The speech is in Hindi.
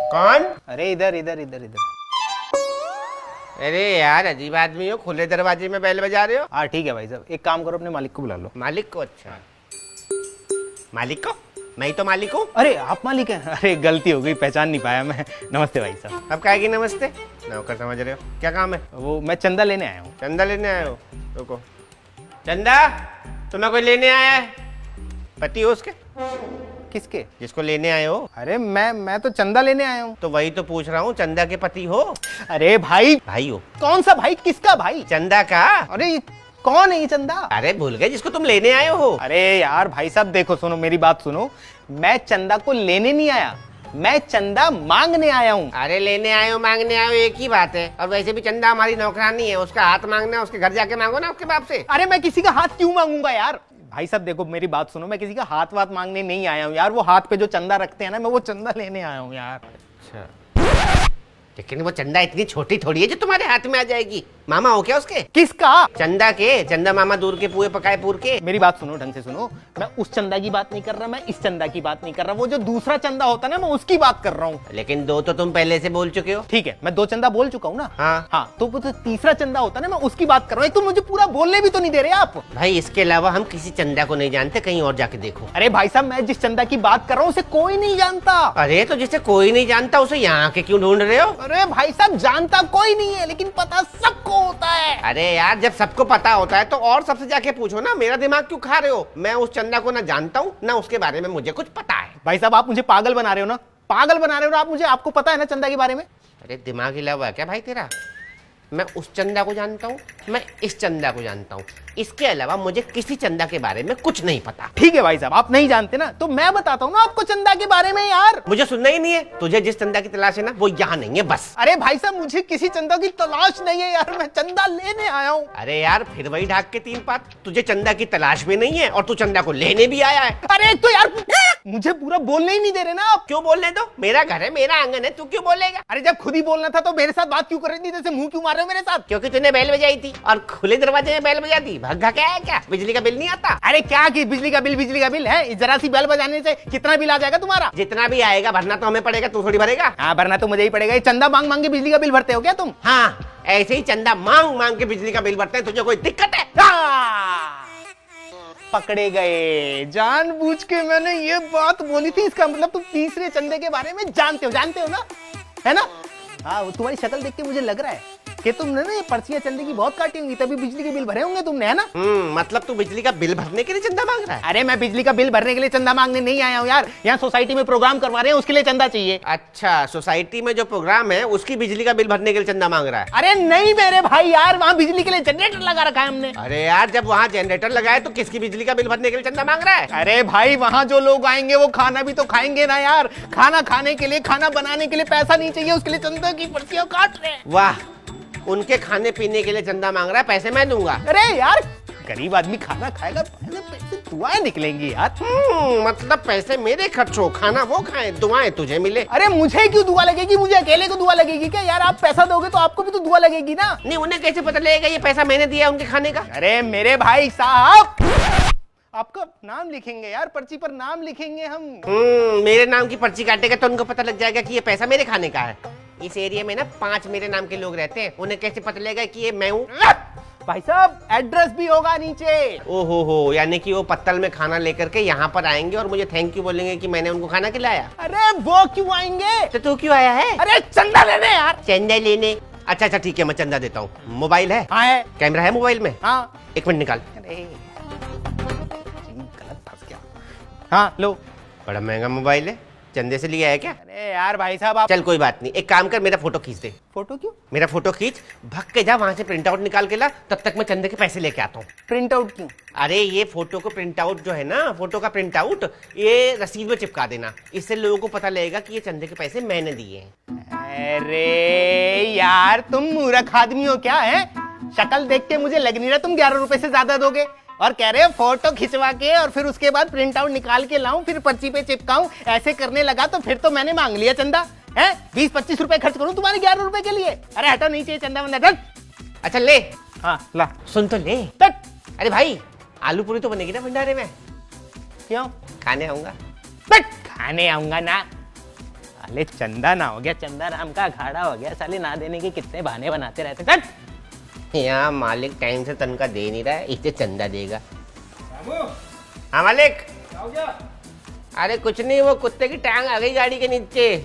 कौन? अरे इधर इधर इधर इधर। अरे यार अजीब आदमी हो, खुले दरवाजे में बैल बजा रहे हो। हाँ ठीक है भाई साहब, एक काम करो अपने मालिक को बुला लो। मालिक को? अच्छा मालिक को? मैं ही तो मालिक हूँ। अरे आप मालिक हैं? अरे गलती हो गई, पहचान नहीं पाया मैं। नमस्ते भाई साहब। अब काहे की नमस्ते? नौकर समझ रहे हो? क्या काम है? वो मैं चंदा लेने आया हूँ। चंदा लेने आए हो? रुको। चंदा तुम्हें कोई लेने आया है? पति हो उसके? किसके? जिसको लेने आए हो। अरे मैं तो चंदा लेने आया हूँ। तो वही तो पूछ रहा हूँ, चंदा के पति हो? अरे भाई, भाई हो? कौन सा भाई? किसका भाई? चंदा का। अरे कौन है ये चंदा? अरे भूल गए जिसको तुम लेने आए हो। अरे यार भाई साहब देखो, सुनो मेरी बात सुनो, मैं चंदा को लेने नहीं आया, मैं चंदा मांगने आया हूँ। अरे लेने आए हो मांगने आए हो एक ही बात है। और वैसे भी चंदा हमारी नौकरानी है, उसका हाथ मांगना है, उसके घर जाके मांगो ना उसके बाप से। अरे मैं किसी का हाथ क्यों मांगूंगा यार? भाई साहब देखो मेरी बात सुनो, मैं किसी का हाथ वाथ मांगने नहीं आया हूँ यार। वो हाथ पे जो चंदा रखते हैं ना, मैं वो चंदा लेने आया हूँ यार। अच्छा, लेकिन वो चंदा इतनी छोटी थोड़ी है जो तुम्हारे हाथ में आ जाएगी। मामा हो क्या उसके? किसका? चंदा के। चंदा मामा दूर के पुए पकाए पूर के। मेरी बात सुनो, ढंग से सुनो, मैं उस चंदा की बात नहीं कर रहा, मैं इस चंदा की बात नहीं कर रहा, वो जो दूसरा चंदा होता है ना, मैं उसकी बात कर रहा हूँ। लेकिन दो तो तुम पहले से बोल चुके हो। ठीक है, मैं 2 चंदा बोल चुका हूँ ना। हाँ। तो वो जो तीसरा चंदा होता है ना, मैं उसकी बात कर रहा हूँ। तो मुझे पूरा बोलने भी तो नहीं दे रहे आप। भाई इसके अलावा हम किसी चंदा को नहीं जानते, कहीं और जाके देखो। अरे भाई साहब, मैं जिस चंदा की बात कर रहा हूँ उसे कोई नहीं जानता। अरे तो जिसे कोई नहीं जानता उसे यहाँ के क्यों ढूंढ रहे हो? अरे भाई साहब, जानता कोई नहीं है लेकिन पता सबको होता है। अरे यार जब सबको पता होता है तो और सबसे जाके पूछो ना, मेरा दिमाग क्यों खा रहे हो? मैं उस चंदा को ना जानता हूँ ना उसके बारे में मुझे कुछ पता है। भाई साहब आप मुझे पागल बना रहे हो ना, पागल बना रहे हो ना आप मुझे। आपको पता है ना चंदा के बारे में? अरे दिमाग हिला हुआ है क्या भाई तेरा? मैं उस चंदा को जानता हूँ, मैं इस चंदा को जानता हूँ, इसके अलावा मुझे किसी चंदा के बारे में कुछ नहीं पता। ठीक है भाई साहब, आप नहीं जानते ना, तो मैं बताता हूँ ना आपको चंदा के बारे में यार। मुझे सुनना ही नहीं है। तुझे जिस चंदा की तलाश है ना वो यहाँ नहीं है बस। अरे भाई साहब, मुझे किसी चंदा की तलाश नहीं है यार, मैं चंदा लेने आया हूँ। अरे यार फिर वही ढाक के 3 पात। तुझे चंदा की तलाश भी नहीं है और तू चंदा को लेने भी आया है। अरे तो यार मुझे पूरा बोलने ही नहीं दे रहे ना आप। क्यों बोलने दो? मेरा घर है, मेरा आंगन है, तू क्यों बोलेगा? अरे जब खुद ही बोलना था तो मेरे साथ बात क्यों कर रही थी? जैसे मुंह क्यों मार रहे हो मेरे साथ? क्योंकि तूने बैल बजाई थी और खुले दरवाजे में बैल बजा दी। भग्गा क्या है क्या? बिजली का बिल नहीं आता? अरे क्या कि बिजली का बिल है? जरा सी बेल बजाने से कितना बिल आ जाएगा तुम्हारा? जितना भी आएगा भरना तो हमें पड़ेगा, तू थोड़ी भरेगा। हाँ भरना तो मुझे ही पड़ेगा। ये चंदा मांग मांग के बिजली का बिल भरते हो क्या तुम? हाँ ऐसे ही चंदा मांग मांग के बिजली का बिल भरते हैं। तुझे कोई दिक्कत है? पकड़े गए। जानबूझ के मैंने ये बात बोली थी, इसका मतलब तुम तीसरे चंदे के बारे में जानते हो ना, है ना? हाँ तुम्हारी शक्ल देख के मुझे लग रहा है कि तुमने ना ये पर्चियां चंदे की बहुत काटी होंगी, तभी बिजली के बिल भरे होंगे तुमने, है ना? मतलब तू बिजली का बिल भरने के लिए चंदा मांग रहा है? अरे मैं बिजली का बिल भरने के लिए चंदा मांगने नहीं आया हूँ यार, यहाँ सोसाइटी में प्रोग्राम करवा रहे हैं उसके लिए चंदा चाहिए। अच्छा, सोसाइटी में जो प्रोग्राम है उसकी बिजली का बिल भरने के लिए चंदा मांग रहा है? अरे नहीं मेरे भाई यार, वहाँ बिजली के लिए जनरेटर लगा रखा है हमने। अरे यार जब वहाँ जनरेटर लगाए तो किसकी बिजली का बिल भरने के लिए चंदा मांग रहा है? अरे भाई वहाँ जो लोग आएंगे वो खाना भी तो खाएंगे ना यार। खाना खाने के लिए, खाना बनाने के लिए पैसा नहीं चाहिए, उसके लिए चंदा की पर्चियां काट रहे हैं। वाह, उनके खाने पीने के लिए चंदा मांग रहा है, पैसे मैं दूंगा। अरे यार गरीब आदमी खाना खाएगा, पैसे दुआएं निकलेंगी यार। मतलब पैसे मेरे खर्च हो, खाना वो खाए, दुआएं तुझे मिले। अरे मुझे क्यों दुआ लगेगी? मुझे अकेले को दुआ लगेगी क्या यार? आप पैसा दोगे तो आपको भी तो दुआ लगेगी ना। नहीं उन्हें कैसे पता लगेगा ये पैसा मैंने दिया उनके खाने का? अरे मेरे भाई साहब, आपका नाम लिखेंगे यार, पर्ची पर नाम लिखेंगे हम। मेरे नाम की पर्ची काटेगा तो उनको पता लग जाएगा कि ये पैसा मेरे खाने का है। इस एरिया में ना 5 मेरे नाम के लोग रहते हैं, उन्हें कैसे पता लगेगा कि ये मैं हूँ? भाई साहब एड्रेस भी होगा नीचे। ओहो हो, यानी कि वो पत्तल में खाना लेकर के यहाँ पर आएंगे और मुझे थैंक यू बोलेंगे कि मैंने उनको खाना खिलाया। अरे वो क्यों आएंगे? तो तू क्यों आया है? अरे चंदा लेने यार। चंदा लेने? अच्छा ठीक है, मैं चंदा देता हूँ। मोबाइल है? हाँ है। कैमरा है मोबाइल में? हाँ। 1 मिनट निकाल। गलत फंस गया। हाँ लो। बड़ा महंगा मोबाइल है, चंदे से लिया है क्या? अरे यार भाई साहब आप। चल कोई बात नहीं, एक काम कर, मेरा फोटो खींच दे। फोटो क्यों? मेरा फोटो खींच, भग के जा वहां से प्रिंट आउट निकाल के ला, तब तक मैं चंदे के पैसे लेके आता हूँ। प्रिंट आउट क्यों? अरे ये फोटो को प्रिंट आउट जो है ना, फोटो का प्रिंट आउट ये रसीद में चिपका देना, इससे लोगों को पता लगेगा कि ये चंदे के पैसे मैंने दिए हैं। अरे यार तुम मूर्ख आदमी हो क्या है? शक्ल देख के मुझे लग नहीं रहा तुम 11 रुपए से ज्यादा दोगे, और कह रहे हो फोटो खिंचवा के और फिर उसके बाद प्रिंट आउट निकाल के लाऊं, फिर पर्ची पे चिपकाऊं। ऐसे करने लगा तो फिर तो मैंने मांग लिया चंदा है। 20-25 रुपए खर्च करूं तुम्हारे 11 रुपए के लिए? अरे हटो, नहीं चाहिए चंदा वंदा। अच्छा ले। हाँ ला। सुन तो ले। अरे भाई आलू पूरी तो बनेगी ना भंडारे में? क्यों? खाने आऊंगा। खाने आऊंगा ना। साले चंदा ना हो गया, चंदा राम का अखाड़ा हो गया। साले ना देने के कितने बहाने बनाते रहते। चल यहाँ मालिक टाइम से तनख्वाह दे नहीं रहा है, इससे चंदा देगा। हाँ मालिक। अरे कुछ नहीं, वो कुत्ते की टांग आ गई गाड़ी के नीचे।